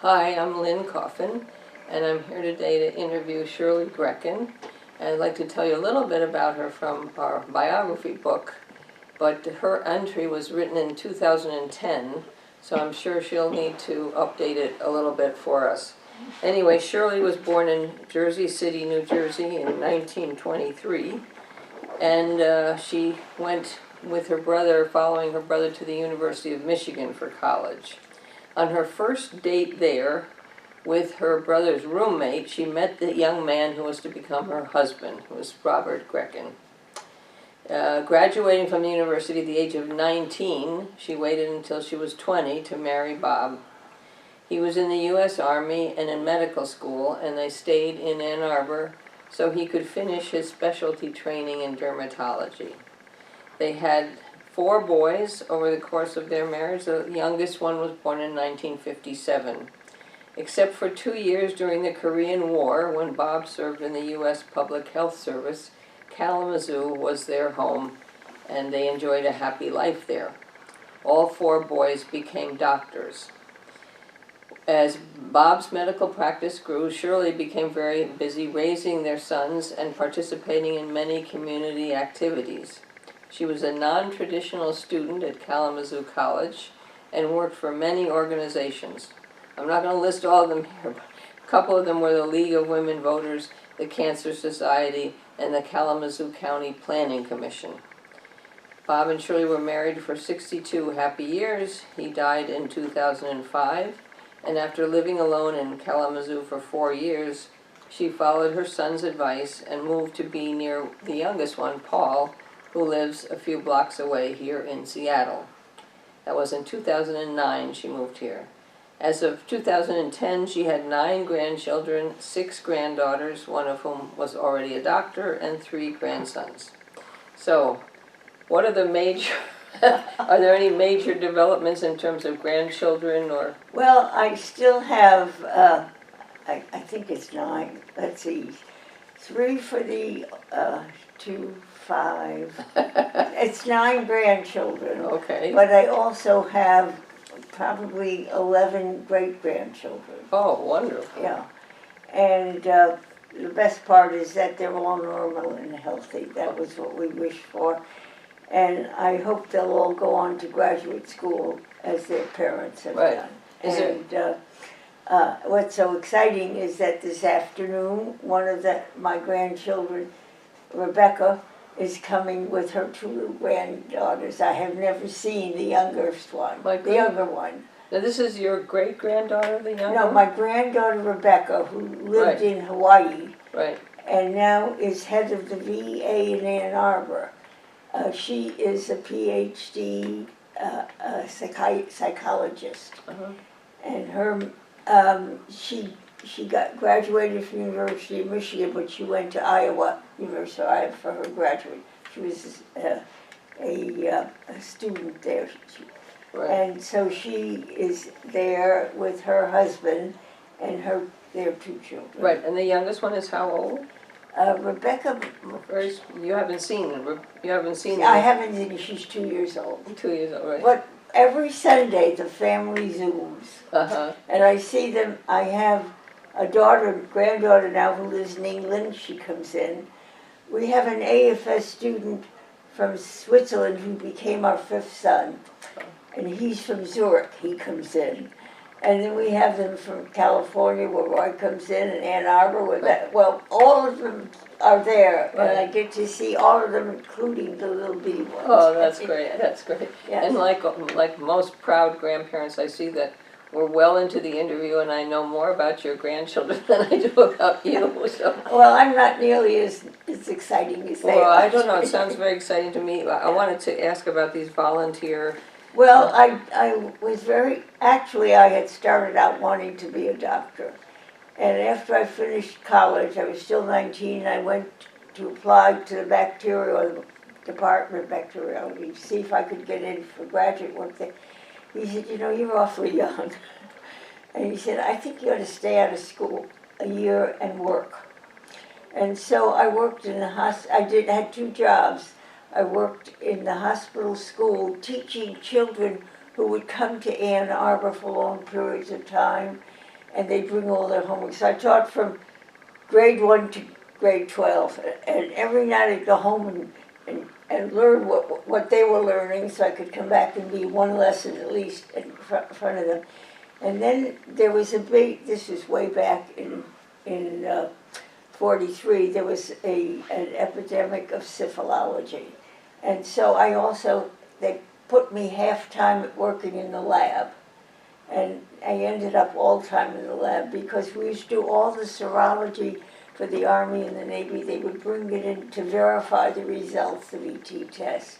Hi, I'm Lynn Coffin, and I'm here today to interview Shirley Grekin. And I'd like to tell you a little bit about her from our biography book, but her entry was written in 2010, so I'm sure she'll need to update it a little bit for us. Anyway, Shirley was born in Jersey City, New Jersey in 1923, and she went with her brother, following her brother to the University of Michigan for college. On her first date there, with her brother's roommate, she met the young man who was to become her husband, who was Robert Grekin. Graduating from the university at the age of 19, she waited until she was 20 to marry Bob. He was in the U.S. Army and in medical school, and they stayed in Ann Arbor so he could finish his specialty training in dermatology. They had 4 boys over the course of their marriage. The youngest one was born in 1957. Except for 2 years during the Korean War, when Bob served in the U.S. Public Health Service, Kalamazoo was their home, and they enjoyed a happy life there. All 4 boys became doctors. As Bob's medical practice grew, Shirley became very busy raising their sons and participating in many community activities. She was a non-traditional student at Kalamazoo College and worked for many organizations. I'm not going to list all of them here, but a couple of them were the League of Women Voters, the Cancer Society, and the Kalamazoo County Planning Commission. Bob and Shirley were married for 62 happy years. He died in 2005, and after living alone in Kalamazoo for 4 years, she followed her son's advice and moved to be near the youngest one, Paul, who lives a few blocks away here in Seattle. That was in 2009 she moved here. As of 2010, she had 9 grandchildren, 6 granddaughters, one of whom was already a doctor, and 3 grandsons. So, what are the major, are there any major developments in terms of grandchildren or? Well, I still have, I think it's 9, let's see, 3 for the 2, 5, it's 9 grandchildren. Okay. But I also have probably 11 great-grandchildren. Oh, wonderful. Yeah. And the best part is that they're all normal and healthy. That was what we wished for. And I hope they'll all go on to graduate school as their parents have done. And what's so exciting is that this afternoon, one of my grandchildren, Rebecca, is coming with her 2 granddaughters. I have never seen the youngest one, the younger one. Now this is your great-granddaughter, the younger? No, my granddaughter Rebecca, who lived in Hawaii, and now is head of the VA in Ann Arbor. She is a PhD psychologist, and her she graduated from the University of Michigan, but she went to University of Iowa for her graduate. She was a student there. And so she is there with her husband and their 2 children. Right, and the youngest one is how old? Rebecca. You haven't seen her. You haven't seen her. I haven't seen her. She's 2 years old. 2 years old, right. But every Sunday the family Zooms. And I see them. I have a granddaughter now who lives in England. She comes in. We have an AFS student from Switzerland who became our 5th son. And he's from Zurich. He comes in. And then we have them from California, where Roy comes in, and Ann Arbor. Well, all of them are there, and I get to see all of them, including the little bitty ones. Oh, that's great. That's great. Yes. And like most proud grandparents, I see that we're well into the interview, and I know more about your grandchildren than I do about you. So. Well, I'm not nearly as exciting as they are. Well, I don't know. It sounds very exciting to me. I wanted to ask about these volunteer. Well, I was actually I had started out wanting to be a doctor. And after I finished college, I was still 19, I went to apply to the bacterial department of bacteriology to see if I could get in for graduate work there. He said, you're awfully young. And he said, I think you ought to stay out of school a year and work. And so I worked in the hospital. I had 2 jobs. I worked in the hospital school teaching children who would come to Ann Arbor for long periods of time. and they bring all their homework. So I taught from grade 1 to grade 12, and every night I'd go home and learn what they were learning, so I could come back and be one lesson at least in front of them. And then there was a big, this was way back in 43, there was an epidemic of syphilology. And so they put me half-time working in the lab. And I ended up all-time in the lab because we used to do all the serology for the Army and the Navy. They would bring it in to verify the results of ET test.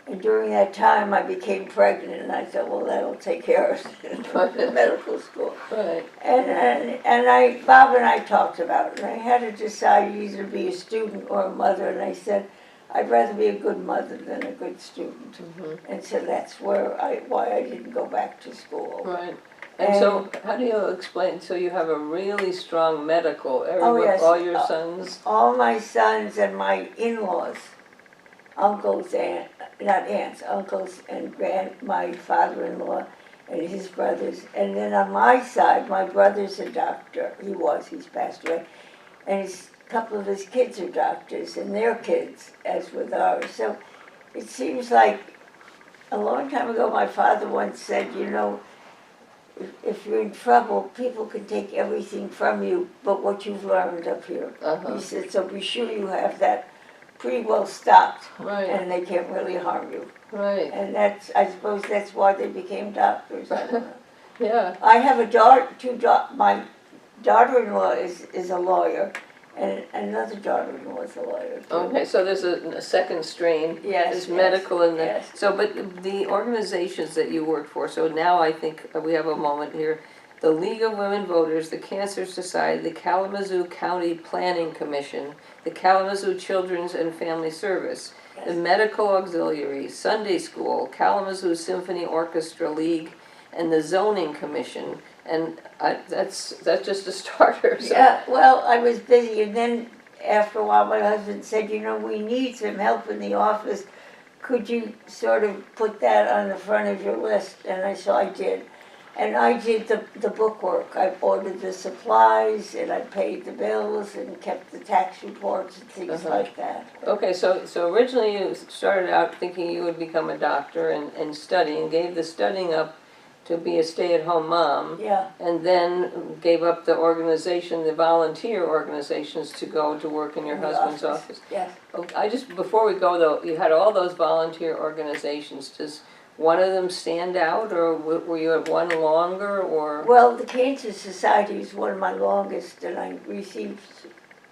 And during that time, I became pregnant, and I thought, well, that'll take care of it in medical school. Right. And Bob and I talked about it, and I had to decide either to be a student or a mother, and I said, I'd rather be a good mother than a good student. Mm-hmm. And so that's why I didn't go back to school. Right. And so how do you explain, so you have a really strong medical, yes, all your sons? All my sons and my in-laws, uncles and, not aunts, uncles and my father-in-law and his brothers. And then on my side, my brother's a doctor. He's passed away. And a couple of his kids are doctors, and their kids, as with ours. So it seems like a long time ago, my father once said, you know, if you're in trouble, people can take everything from you but what you've learned up here. Uh-huh. He said, so be sure you have that pretty well stopped, right, and they can't really harm you. Right. And I suppose that's why they became doctors. I don't know. Yeah. I have a daughter, my daughter-in-law is a lawyer, and another daughter-in-law is a lawyer too. Okay, so there's a second strain. Yes. There's medical in there. Yes. So, but the organizations that you work for, so now I think we have a moment here. The League of Women Voters, the Cancer Society, the Kalamazoo County Planning Commission, the Kalamazoo Children's and Family Service, yes, the Medical Auxiliary, Sunday School, Kalamazoo Symphony Orchestra League, and the Zoning Commission. And that's just a starter. So. Yeah, well, I was busy, and then after a while my husband said, you know, we need some help in the office. Could you sort of put that on the front of your list? And I did. And I did the bookwork. I ordered the supplies, and I paid the bills, and kept the tax reports and things like that. Okay, so originally you started out thinking you would become a doctor and study, and gave the studying up to be a stay-at-home mom. Yeah. And then gave up the organization, the volunteer organizations, to go to work in your husband's office. Yes. Before we go though, you had all those volunteer organizations. Does one of them stand out, or were you at one longer, or? Well, the Cancer Society is one of my longest, and I received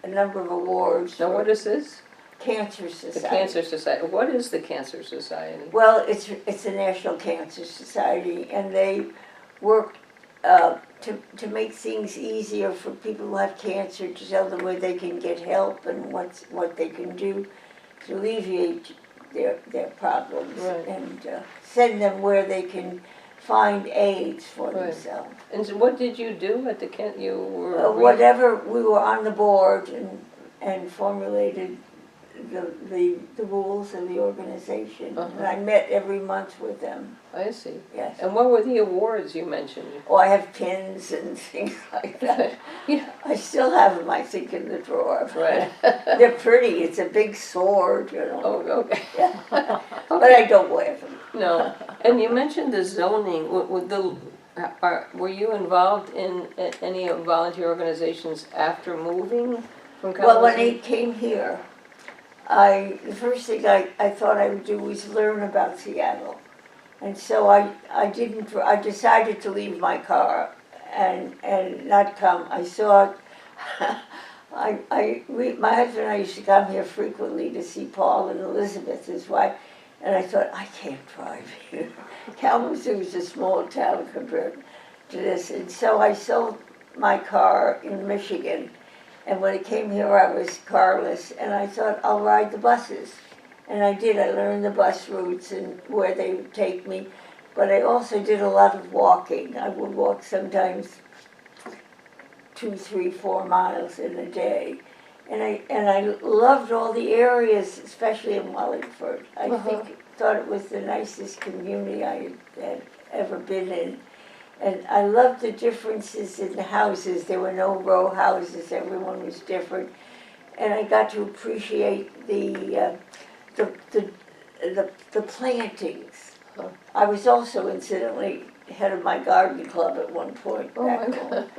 a number of awards. Now, what is this? Cancer Society. The Cancer Society. What is the Cancer Society? Well, it's the National Cancer Society, and they work to make things easier for people who have cancer, to tell them where they can get help and what they can do to alleviate their problems, right, and send them where they can find aids for themselves. And so what did you do at the you were whatever, we were on the board and formulated the rules of the organization. And I met every month with them. I see. Yes. And what were the awards you mentioned? Oh, I have pins and things like that. Yeah. I still have them, I think, in the drawer. Right. They're pretty. It's a big sword, you know. Oh, okay. Yeah. Okay. But I don't wear them. No. And you mentioned the zoning. Were you involved in any volunteer organizations after moving from Kalamazoo? Well, when I came here, the first thing I thought I would do was learn about Seattle. And so I decided to leave my car and not come. I saw, my husband and I used to come here frequently to see Paul and Elizabeth, his wife, and I thought, I can't drive here. Kalamazoo is a small town compared to this. And so I sold my car in Michigan. And when I came here, I was carless, and I thought, I'll ride the buses. And I did. I learned the bus routes and where they would take me. But I also did a lot of walking. I would walk sometimes 2, 3, 4 miles in a day. And I loved all the areas, especially in Wallingford. I thought it was the nicest community I had ever been in. And I loved the differences in the houses. There were no row houses. Everyone was different. And I got to appreciate the, the plantings. Huh. I was also, incidentally, head of my garden club at one point Oh my back home. God.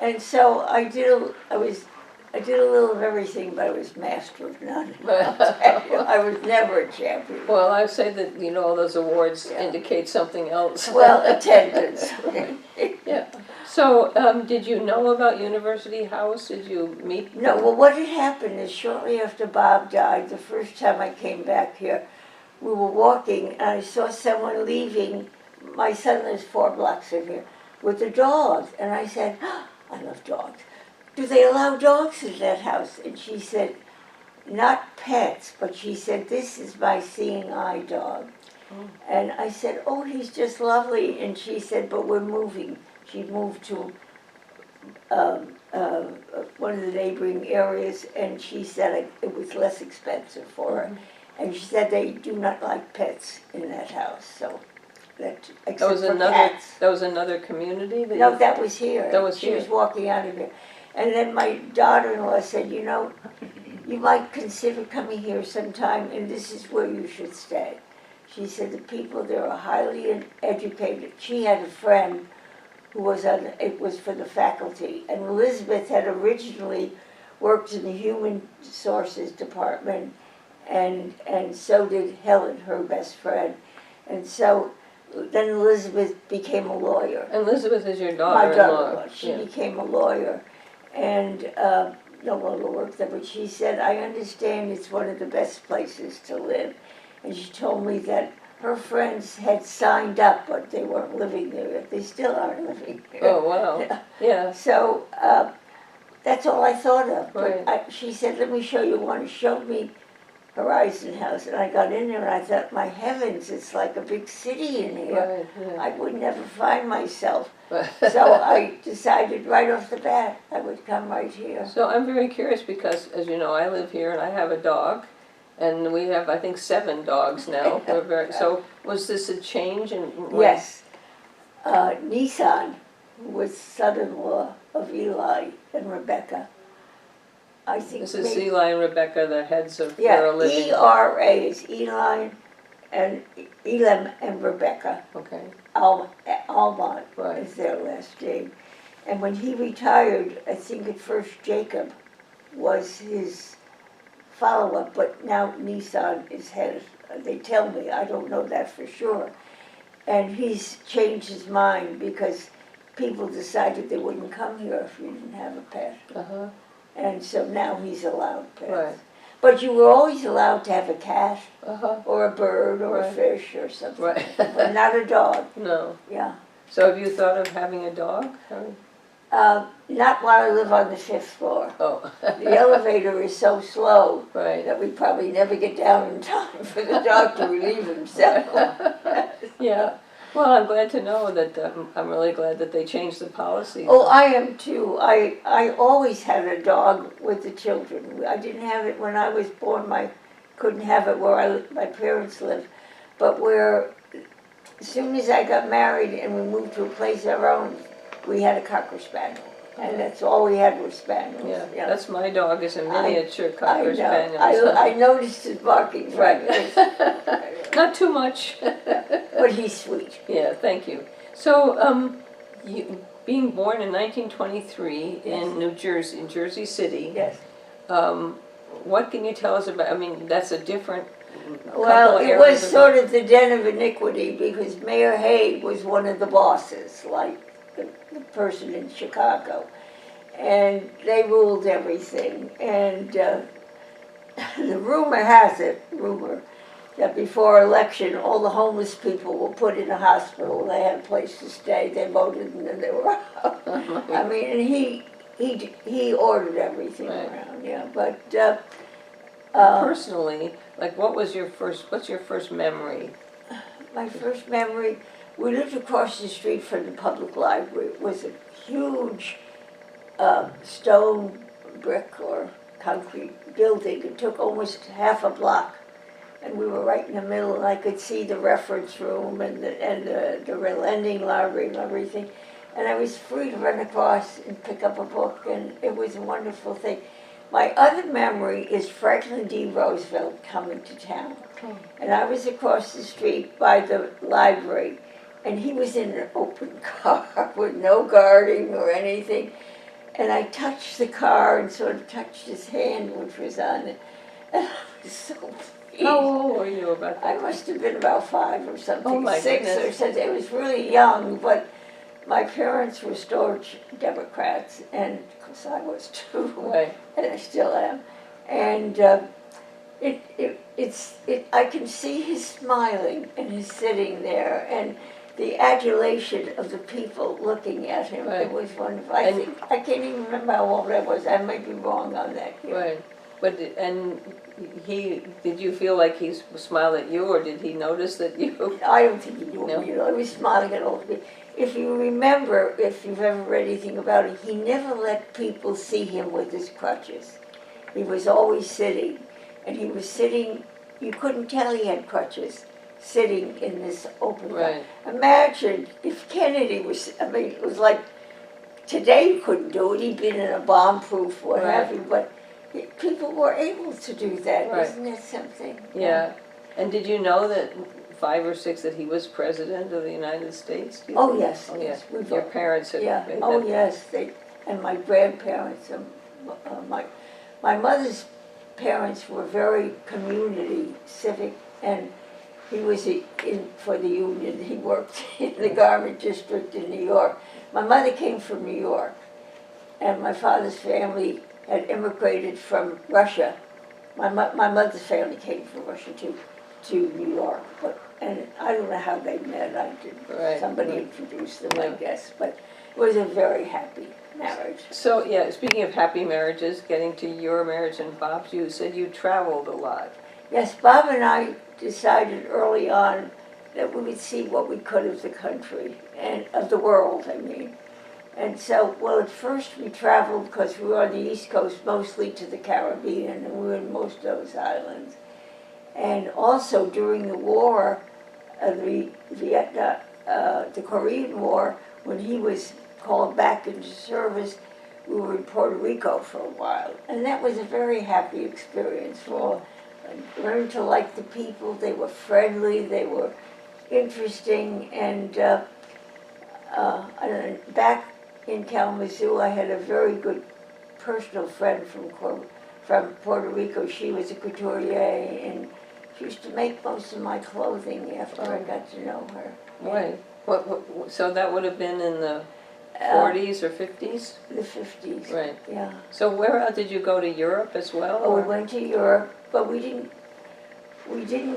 And so I did a little of everything, but I was master of none. I was never a champion. Well, I say that, all those awards Yeah. indicate something else. Well, attendance. Yeah. So, did you know about University House? Did you meet? No, well, what had happened is shortly after Bob died, the first time I came back here, we were walking and I saw someone leaving. My son lives 4 blocks from here with a dog. And I said, oh, I love dogs. Do they allow dogs in that house? And she said, not pets, but she said, this is my seeing eye dog. Oh. And I said, oh, he's just lovely. And she said, but we're moving. She moved to one of the neighboring areas, and she said it was less expensive for her. Mm-hmm. And she said they do not like pets in that house, so except for cats. That was another community? That was here. That was she here. was walking out of here. And then my daughter-in-law said, you might consider coming here sometime, and this is where you should stay. She said the people there are highly educated. She had a friend who was it was for the faculty, and Elizabeth had originally worked in the human sources department, and so did Helen, her best friend. And so then Elizabeth became a lawyer. Elizabeth is your My daughter-in-law. daughter-in-law. She became a lawyer, and no longer worked there, but she said, I understand it's one of the best places to live. And she told me that her friends had signed up, but they weren't living there yet. They still aren't living there. Oh, wow. Yeah. So that's all I thought of. Right. But she said, let me show you one. She showed me Horizon House, and I got in there, and I thought, my heavens, it's like a big city in here. Right, yeah. I would never find myself. So I decided right off the bat I would come right here. So I'm very curious because, as you know, I live here and I have a dog. And we have, I think, 7 dogs now. So was this a change in? Yes. Nissan was son-in-law of Eli and Rebecca. I think this is Eli and Rebecca, the heads of their living. ERA is Eli and Elam and Rebecca. Okay. Almont Right. is their last name. And when he retired, I think at first Jacob was his follow-up, but now Nissan is head. They tell me, I don't know that for sure. And he's changed his mind because people decided they wouldn't come here if you didn't have a pet. Uh-huh. And so now he's allowed pets. Right. But you were always allowed to have a cat Uh-huh. or a bird or Right. a fish or something. Right. But not a dog. No. Yeah. So have you thought of having a dog? Not while I live on the 5th floor. Oh. The elevator is so slow Right. that we probably never get down in time for the dog to relieve himself. Yeah. Well, I'm glad to know that, I'm really glad that they changed the policy. Oh, I am too. I always had a dog with the children. I didn't have it when I was born. Couldn't have it where my parents lived. But as soon as I got married and we moved to a place of our own, we had a Cocker Spaniel. And that's all we had was Spaniels. Yeah. That's my dog, is a miniature Cocker Spaniel. I noticed his barking. Right. Not too much. But he's sweet. Yeah, thank you. So, being born in 1923 in New Jersey, in Jersey City. Yes. What can you tell us about? I mean, that's a different. Well, it was sort of the den of iniquity because Mayor Hay was one of the bosses, like the person in Chicago, and they ruled everything. And the rumor has it, that before election, all the homeless people were put in a hospital. They had a place to stay. They voted, and then they were out. I mean, and he ordered everything around. Yeah, but personally, like, what's your first memory? My first memory, we lived across the street from the public library. It was a huge stone, brick, or concrete building. It took almost half a block. And we were right in the middle, and I could see the reference room and the lending library and everything. and I was free to run across and pick up a book, and it was a wonderful thing. My other memory is Franklin D. Roosevelt coming to town, and I was across the street by the library, and he was in an open car with no guarding or anything, and I touched the car and sort of touched his hand, which was on it, and I was so pleased. How old were you about that? I must have been about 5 or something, Oh, my 6 goodness. or something. It was really young, but my parents were staunch Democrats, and of course I was too, Right. and I still am. And I can see his smiling and his sitting there, and the adulation of the people looking at him. Right. It was wonderful. I can't even remember how old I was. I might be wrong on that here. Right. But, and did you feel like he smiled at you, or did he notice that you? I don't think he knew No. me. He was smiling at all of me. If you remember, if you've ever read anything about it, he never let people see him with his crutches. He was always sitting, and he was sitting, you couldn't tell he had crutches, sitting in this open Right. Imagine if Kennedy was, I mean, it was like, today you couldn't do it, he'd been in a bomb-proof, what have you, but people were able to do that. Right. Isn't that something? Yeah. And did you know that 5 or 6 that he was president of the United States? Do you Oh, think? yes, Oh, yes. yeah. We've Your all- parents had Yeah, made oh that. yes, and my grandparents, my mother's parents were very community civic, and he was for the union. He worked in the garment district in New York. My mother came from New York, and my father's family had immigrated from Russia. My mother's family came from Russia to New York, and I don't know how they met. I did. Right, Somebody right. introduced them, I Yeah. guess, but it was a very happy marriage. So, yeah, speaking of happy marriages, getting to your marriage and Bob's, you said you traveled a lot. Yes, Bob and I decided early on that we would see what we could of the country, and of the world, I mean. And so, well, at first we traveled because we were on the East Coast, mostly to the Caribbean, and we were in most of those islands. And also during the war, the Korean War, when he was called back into service, we were in Puerto Rico for a while. And that was a very happy experience for all. I learned to like the people. They were friendly, they were interesting, and back in Kalamazoo, I had a very good personal friend from Puerto Rico. She was a couturier, and she used to make most of my clothing after I got to know her. Right. So that would have been in the 40s or 50s? The 50s. Right. Yeah. So where else did you go to Europe as well? Oh, we or- went to Europe, but we didn't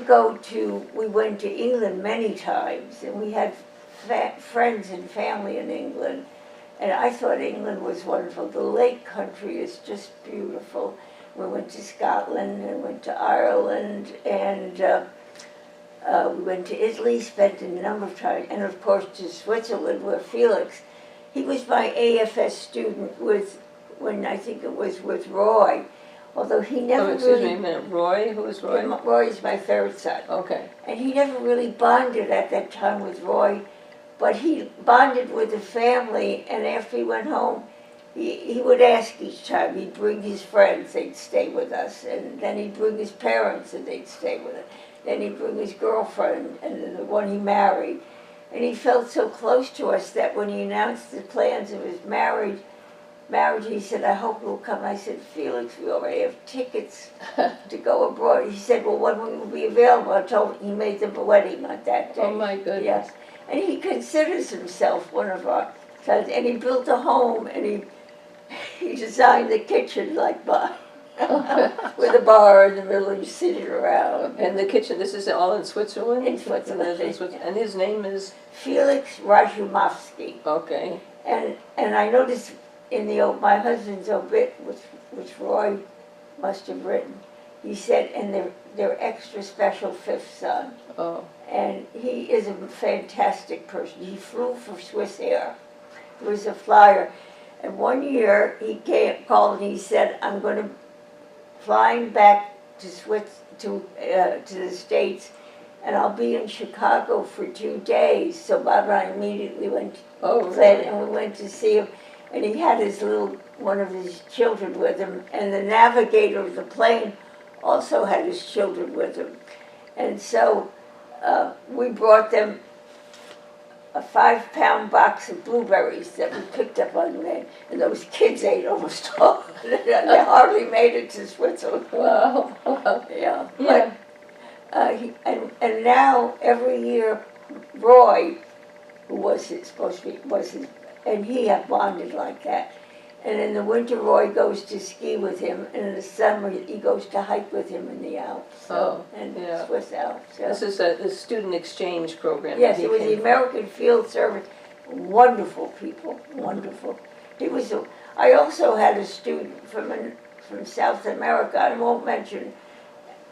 go to, we went to England many times, and we had friends and family in England, and I thought England was wonderful. The Lake Country is just beautiful. We went to Scotland and went to Ireland, and we went to Italy, spent a number of times, and of course to Switzerland, where Felix, he was my AFS student when I think it was with Roy, although he never excuse me really... a minute. Roy? Who was Roy? Roy's my third son. Okay. And he never really bonded at that time with Roy, but he bonded with the family, and after he went home, he would ask each time. He'd bring his friends, they'd stay with us, and then he'd bring his parents, and they'd stay with us. Then he'd bring his girlfriend, and then the one he married. And he felt so close to us that when he announced the plans of his marriage, he said, I hope you'll come. I said, Felix, we already have tickets to go abroad. He said, well, when will you be available? I told him he made them a wedding on that day. Oh, my goodness. Yes. And he considers himself one of our sons. And he built a home, and he designed the kitchen like mine. With a bar in the middle, and sitting around. And the kitchen, this is all in Switzerland? In Switzerland. And his name is? Felix Razumovsky. Okay. And I noticed in my husband's obit, which Roy must have written, he said, and their extra special fifth son. Oh. And he is a fantastic person. He flew for Swiss Air. He was a flyer. And one year he called and he said, I'm flying back to the States and I'll be in Chicago for 2 days. So Bob and I immediately went to Oh, plan, really? and we went to see him. And he had one of his children with him, and the navigator of the plane also had his children with him. And so we brought them a 5-pound box of blueberries that we picked up on the way, and those kids ate almost all of it. They hardly made it to Switzerland. Wow. Yeah. Yeah. But, and now every year, Roy, who supposed to be, was his, and he have bonded like that. And in the winter, Roy goes to ski with him, and in the summer, he goes to hike with him in the Alps. So, and yeah. Swiss Alps. Yeah. This is a student exchange program. Yes, that he it was came the from. American Field Service. Wonderful people, wonderful. I also had a student from South America. I won't mention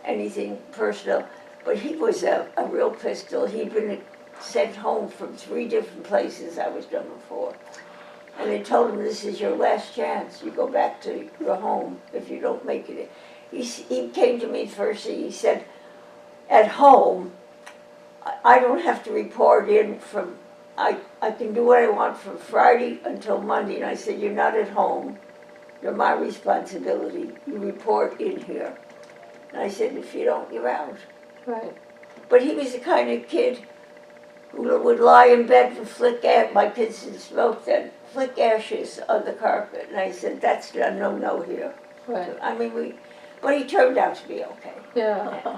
anything personal, but he was a real pistol. He'd been sent home from 3 different places I was number 4. And they told him, this is your last chance. You go back to your home if you don't make it. He came to me first, he said, at home, I don't have to report in I can do what I want from Friday until Monday. And I said, you're not at home. You're my responsibility. You report in here. And I said, if you don't, you're out. Right. But he was the kind of kid who would lie in bed and flick ash. My kids didn't smoke then. Flick ashes on the carpet. And I said, that's a no-no here. Right. I mean, but he turned out to be okay. Yeah.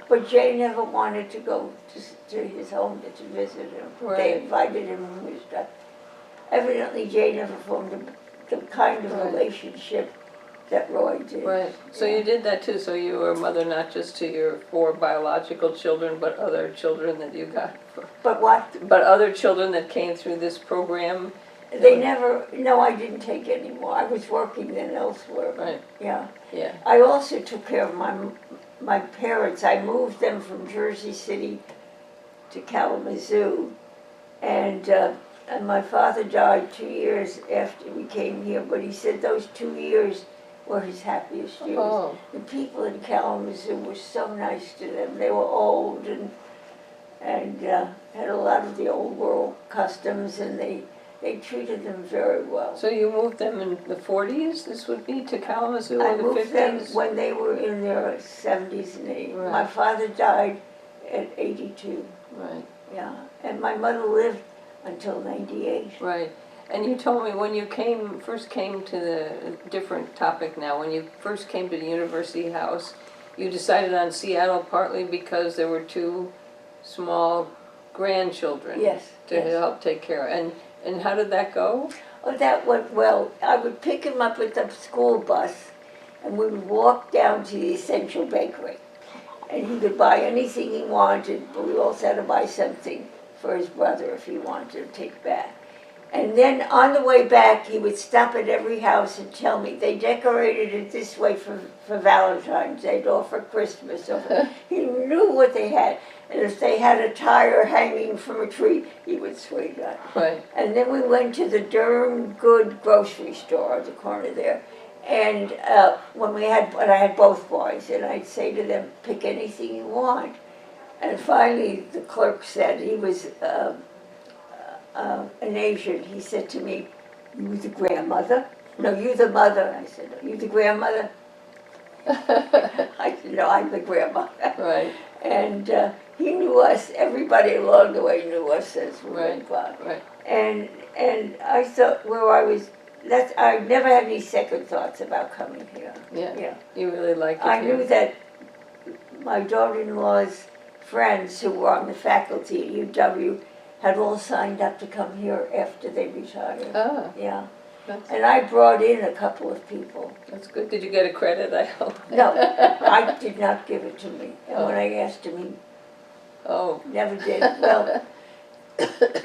But Jay never wanted to go to his home to visit him. Right. They invited him when he was done. Evidently, Jay never formed the kind of Right. relationship that Roy did. Right. So Yeah. you did that too. So you were a mother not just to your 4 biological children, but other children that you got. But what? But other children that came through this program. They never, no, I didn't take any more. I was working then elsewhere. Right. Yeah. Yeah. I also took care of my parents. I moved them from Jersey City to Kalamazoo. And my father died 2 years after we came here, but he said those 2 years were his happiest years. Oh. The people in Kalamazoo were so nice to them. They were old and had a lot of the old world customs, and they treated them very well. So you moved them in the 40s, this would be, to Kalamazoo I in the moved them 50s? when they were in their 70s and 80s. Right. My father died at 82, Right, yeah. And my mother lived until 98. right. And you told me when you first came to the different topic now, when you first came to the University House, you decided on Seattle partly because there were 2 small grandchildren Yes, to yes. help take care of. And how did that go? Oh, that went well. I would pick him up at the school bus, and we would walk down to the Essential Bakery. And he could buy anything he wanted, but we also had to buy something for his brother if he wanted to take back. And then on the way back, he would stop at every house and tell me, they decorated it this way for Valentine's Day or for Christmas. He knew what they had. And if they had a tire hanging from a tree, he would swing that. Right. And then we went to the Durham Good grocery store on the corner there. And when I had both boys, and I'd say to them, pick anything you want. And finally, the clerk said, he was an Asian, he said to me, you the grandmother? No, you the mother. I said, you the grandmother? I said, no, I'm the grandmother. Right. And he knew us, everybody along the way knew us as we went by. Right. And I thought I never had any second thoughts about coming here. Yeah. Yeah. You really liked it I here. knew that my daughter-in-law's friends who were on the faculty at UW had all signed up to come here after they retired. Ah, Yeah. that's, And I brought in a couple of people. that's good. Did you get a credit, I hope? No, I did not give it to me. And when I asked him, he Oh. never did. Well,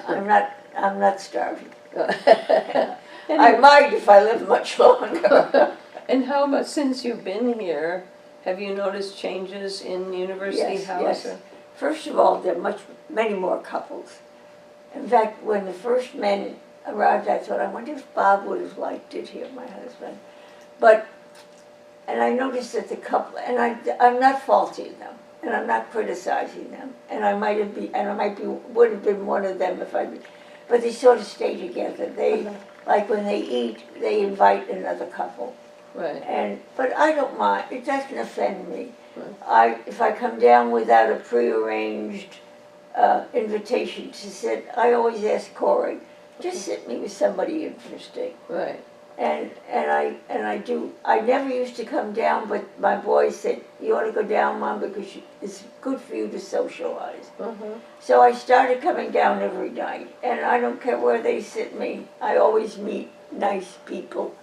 I'm not starving. I might if I live much longer. And how about since you've been here, have you noticed changes in University Yes, House? yes. First of all, there are many more couples. In fact, when the first men arrived, I thought, I wonder if Bob would have liked it here, my husband. And I noticed that the couple, and I'm not faulting them, and I'm not criticizing them. And I might have been, and I might be, would have been one of them if I, but they sort of stay together. They, like when they eat, they invite another couple. Right. But I don't mind. It doesn't offend me. Right. If I come down without a prearranged invitation to sit, I always ask Corey, just sit me with somebody interesting. Right. And I do. I never used to come down, but my boys said, you ought to go down, Mom, because it's good for you to socialize. So I started coming down every night, and I don't care where they sit me. I always meet nice people.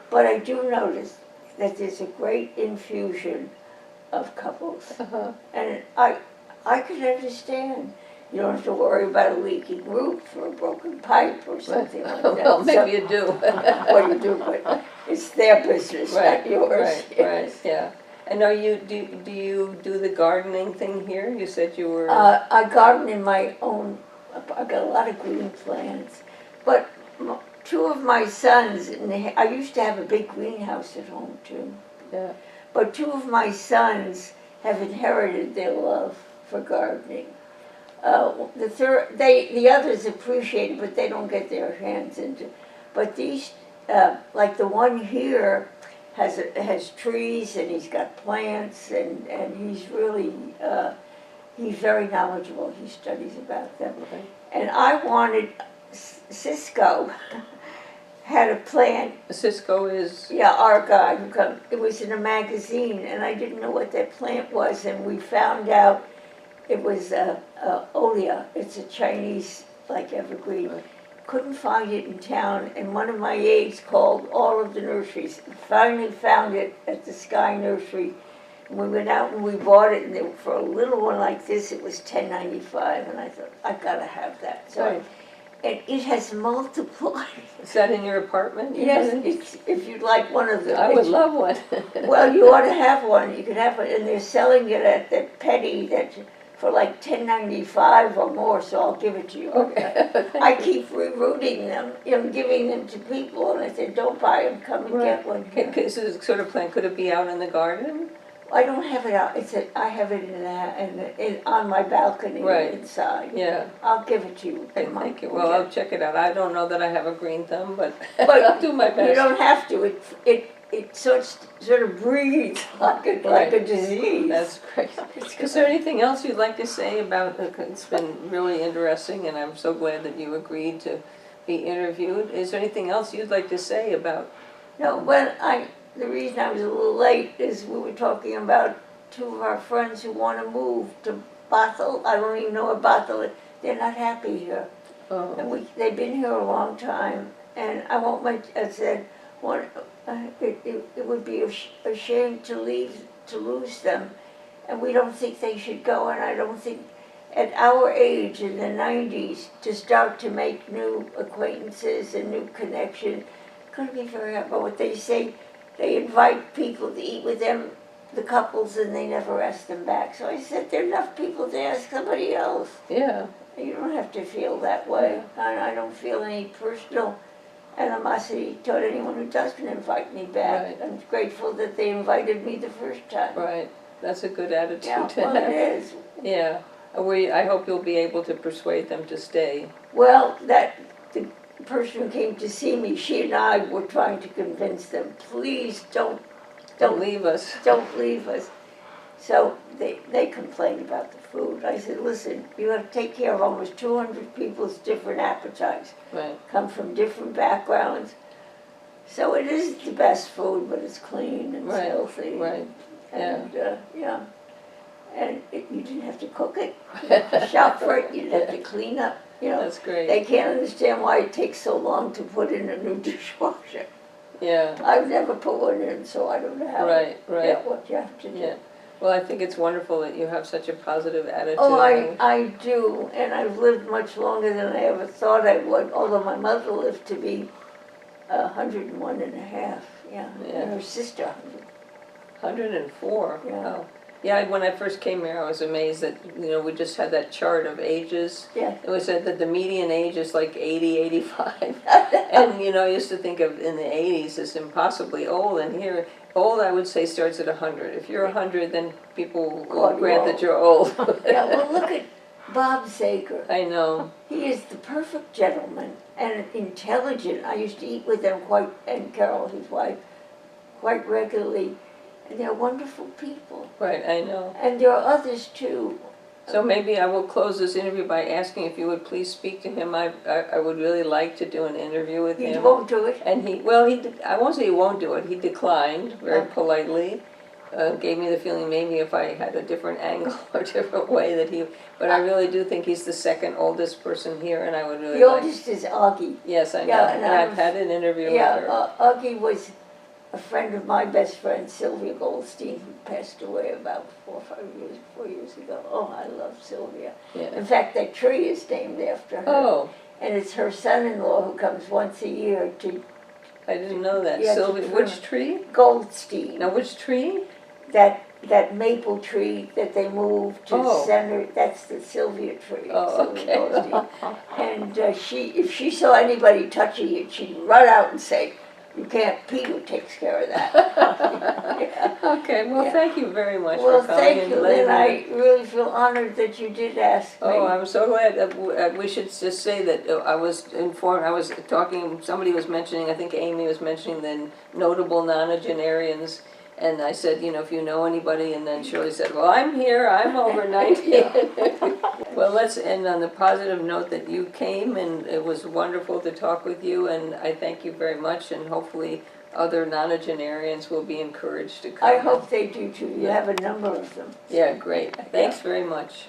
But I do notice that there's a great infusion of couples. And I can understand. You don't have to worry about a leaking roof or a broken pipe or something like that. Well, maybe you do. Well, you do, but it's their business, not yours. Right, yeah. And do you do the gardening thing here? You said you were... I garden in my own, I've got a lot of green plants. But two of my sons, I used to have a big greenhouse at home too. Yeah. But two of my sons have inherited their love for gardening. The others appreciate it, but they don't get their hands into. But these, like the one here, has trees and he's got plants and he's really he's very knowledgeable. He studies about them. Okay. And I wanted Cisco had a plant. Cisco is? Yeah, our guy who come. It was in a magazine, and I didn't know what that plant was, and we found out it was Olea. It's a Chinese, like, evergreen. Right. Couldn't find it in town, and one of my aides called all of the nurseries. Finally found it at the Sky Nursery. And we went out and we bought it, and for a little one like this, it was $10.95, and I thought, I've got to have that. So right. And it has multiplied. Is that in your apartment? Yes, if you'd like one of them. I would love one. Well, you ought to have one. You could have one, and they're selling it at the Petty for like $10.95 or more. So I'll give it to you. Okay. I keep rerouting them, giving them to people, and I said, "Don't buy them. Come and get one." Okay, so this sort of plant, could it be out in the garden? I don't have it out. I have it on my balcony inside. Yeah. I'll give it to you. Okay, thank you. Well, I'll check it out. I don't know that I have a green thumb, but I'll do my best. You don't have to. It sort of breeds like a disease. That's great. Is there anything else you'd like to say about it? It's been really interesting, and I'm so glad that you agreed to be interviewed. Is there anything else you'd like to say about? No, the reason I was a little late is we were talking about two of our friends who want to move to Bothell. I don't even know what Bothell is. They're not happy here. Oh. And they've been here a long time. And I said, it would be a shame to lose them. And we don't think they should go. And I don't think at our age in the 90s to start to make new acquaintances and new connections, going to be very hard. But what they say, they invite people to eat with them, the couples, and they never ask them back. So I said, there are enough people to ask somebody else. Yeah. You don't have to feel that way. I don't feel any personal animosity toward anyone who doesn't invite me back. Right. I'm grateful that they invited me the first time. Right. That's a good attitude to well, have. It is. Yeah. I hope you'll be able to persuade them to stay. Well, the person who came to see me, she and I were trying to convince them, please don't leave us. Don't leave us. So they complained about the food. I said, listen, you have to take care of almost 200 people's different appetites. Right. Come from different backgrounds. So it isn't the best food, but it's clean and healthy. Right. And and you didn't have to cook it. You didn't have to shop for it. You didn't have to clean up. That's great. They can't understand why it takes so long to put in a new dishwasher. Yeah. I've never put one in, so I don't know how what you have to do. Yeah. Well, I think it's wonderful that you have such a positive attitude. Oh, I do, and I've lived much longer than I ever thought I would, although my mother lived to be 101 and a half, and her sister 100. 104? Yeah. Wow. Yeah, when I first came here, I was amazed that, we just had that chart of ages. Yeah. It was said that the median age is like 80, 85. And, I used to think of in the 80s as impossibly old, and here, old I would say starts at 100. If you're 100, then people will grant that you're old. Yeah, well, look at Bob Sager. I know. He is the perfect gentleman and intelligent. I used to eat with him and Carol, his wife, quite regularly. And they're wonderful people. Right, I know. And there are others too. So maybe I will close this interview by asking if you would please speak to him. I would really like to do an interview with him. He won't do it? And I won't say he won't do it. He declined very politely. Gave me the feeling maybe if I had a different angle or different way but I really do think he's the second oldest person here, and I would really The oldest is Augie. Yes, I know. Yeah, and I've had an interview with her. Augie was a friend of my best friend, Sylvia Goldstein, who passed away about 4 years ago. Oh, I love Sylvia. Yeah. In fact, that tree is named after her. Oh. And it's her son-in-law who comes once a year to... I didn't know that. Yeah, Sylvia, which tree? Goldstein. Now, which tree? That maple tree that they moved to center, that's the Sylvia tree. Oh, Sylvia and if she saw anybody touching it, she'd run out and say, "You can't, Peter takes care of that." Yeah. Okay, well, thank you very much Well, for coming. thank you, and I really feel honored that you did ask me. Oh, I'm so glad. We should just say that I was informed, somebody was mentioning, I think Amy was mentioning the notable nonagenarians. And I said, if you know anybody, and then Shirley said, well, I'm here, I'm over 90. Well, let's end on the positive note that you came, and it was wonderful to talk with you, and I thank you very much, and hopefully other nonagenarians will be encouraged to come. I hope they do too. You have a number of them. Yeah, great. Thanks very much.